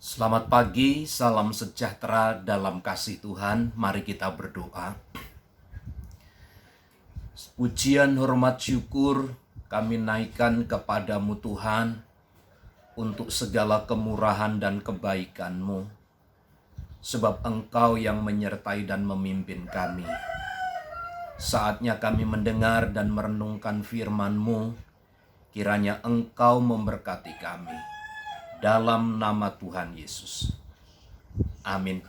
Selamat pagi, salam sejahtera dalam kasih Tuhan. Mari kita berdoa. Pujian, hormat, syukur kami naikkan kepadamu Tuhan untuk segala kemurahan dan kebaikan-Mu. Sebab Engkau yang menyertai dan memimpin kami. Saatnya kami mendengar dan merenungkan firman-Mu. Kiranya Engkau memberkati kami. Dalam nama Tuhan Yesus. Amin.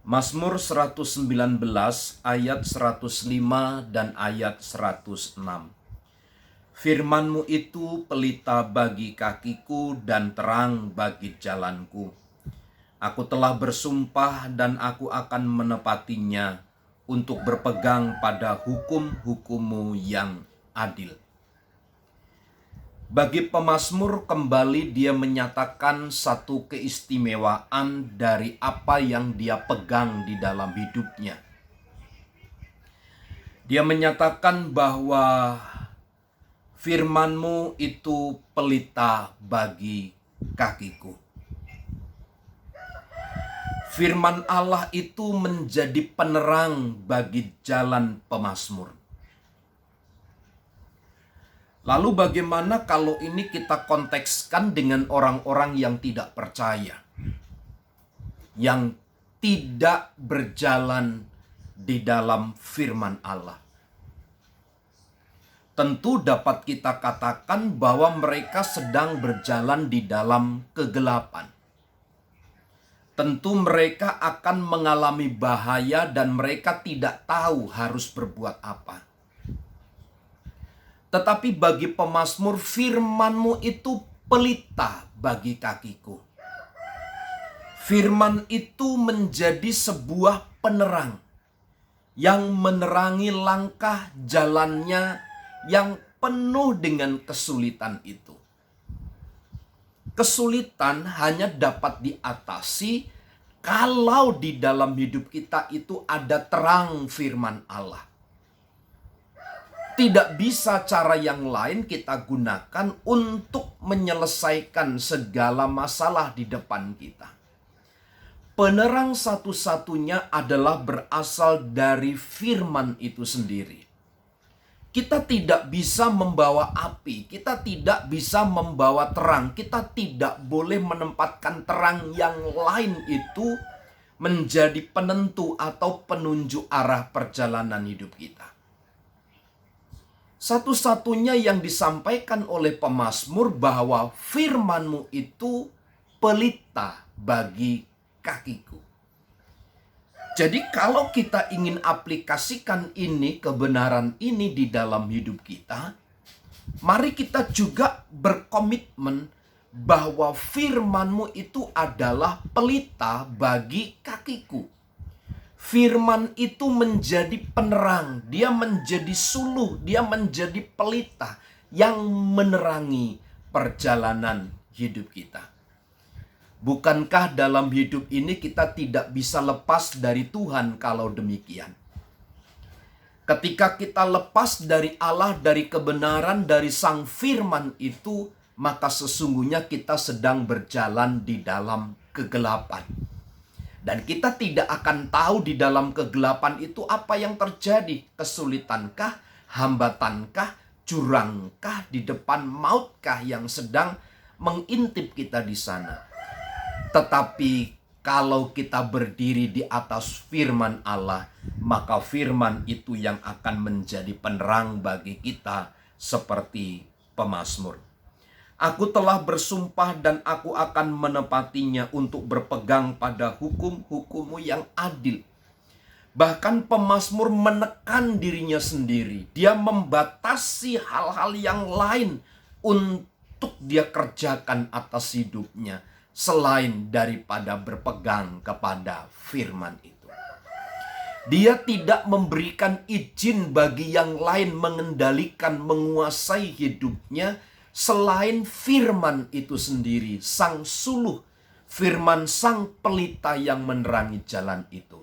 Mazmur 119 ayat 105 dan ayat 106. Firman-Mu itu pelita bagi kakiku dan terang bagi jalanku. Aku telah bersumpah dan aku akan menepatinya untuk berpegang pada hukum-hukum-Mu yang adil. Bagi pemazmur kembali dia menyatakan satu keistimewaan dari apa yang dia pegang di dalam hidupnya. Dia menyatakan bahwa firman-Mu itu pelita bagi kakiku. Firman Allah itu menjadi penerang bagi jalan pemazmur. Lalu bagaimana kalau ini kita kontekskan dengan orang-orang yang tidak percaya, yang tidak berjalan di dalam firman Allah? Tentu dapat kita katakan bahwa mereka sedang berjalan di dalam kegelapan. Tentu mereka akan mengalami bahaya dan mereka tidak tahu harus berbuat apa. Tetapi bagi pemazmur, firman-Mu itu pelita bagi kakiku. Firman itu menjadi sebuah penerang yang menerangi langkah jalannya yang penuh dengan kesulitan itu. Kesulitan hanya dapat diatasi kalau di dalam hidup kita itu ada terang firman Allah. Tidak bisa cara yang lain kita gunakan untuk menyelesaikan segala masalah di depan kita. Penerang satu-satunya adalah berasal dari firman itu sendiri. Kita tidak bisa membawa api, kita tidak bisa membawa terang, kita tidak boleh menempatkan terang yang lain itu menjadi penentu atau penunjuk arah perjalanan hidup kita. Satu-satunya yang disampaikan oleh pemazmur bahwa firman-Mu itu pelita bagi kakiku. Jadi kalau kita ingin aplikasikan ini, kebenaran ini di dalam hidup kita, mari kita juga berkomitmen bahwa firman-Mu itu adalah pelita bagi kakiku. Firman itu menjadi penerang, dia menjadi suluh, dia menjadi pelita yang menerangi perjalanan hidup kita. Bukankah dalam hidup ini kita tidak bisa lepas dari Tuhan kalau demikian? Ketika kita lepas dari Allah, dari kebenaran, dari Sang Firman itu, maka sesungguhnya kita sedang berjalan di dalam kegelapan. Dan kita tidak akan tahu di dalam kegelapan itu apa yang terjadi. Kesulitankah, hambatankah, jurangkah, di depan mautkah yang sedang mengintip kita di sana. Tetapi kalau kita berdiri di atas firman Allah, maka firman itu yang akan menjadi penerang bagi kita seperti pemazmur. Aku telah bersumpah dan aku akan menepatinya untuk berpegang pada hukum-hukum-Mu yang adil. Bahkan pemazmur menekan dirinya sendiri. Dia membatasi hal-hal yang lain untuk dia kerjakan atas hidupnya, selain daripada berpegang kepada firman itu. Dia tidak memberikan izin bagi yang lain mengendalikan, menguasai hidupnya, selain firman itu sendiri, sang suluh, firman sang pelita yang menerangi jalan itu.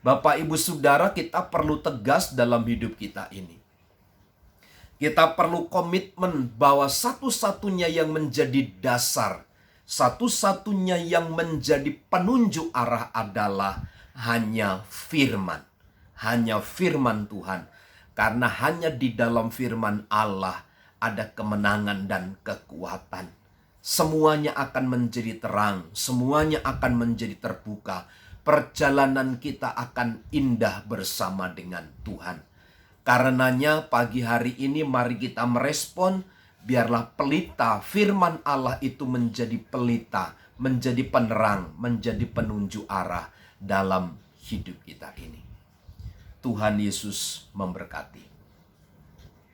Bapak, Ibu, Saudara, kita perlu tegas dalam hidup kita ini. Kita perlu komitmen bahwa satu-satunya yang menjadi dasar Satu-satunya yang menjadi penunjuk arah adalah hanya firman. Hanya firman Tuhan. Karena hanya di dalam firman Allah ada kemenangan dan kekuatan. Semuanya akan menjadi terang, semuanya akan menjadi terbuka. Perjalanan kita akan indah bersama dengan Tuhan. Karenanya pagi hari ini mari kita merespon, biarlah pelita firman Allah itu menjadi pelita, menjadi penerang, menjadi penunjuk arah dalam hidup kita ini. Tuhan Yesus memberkati.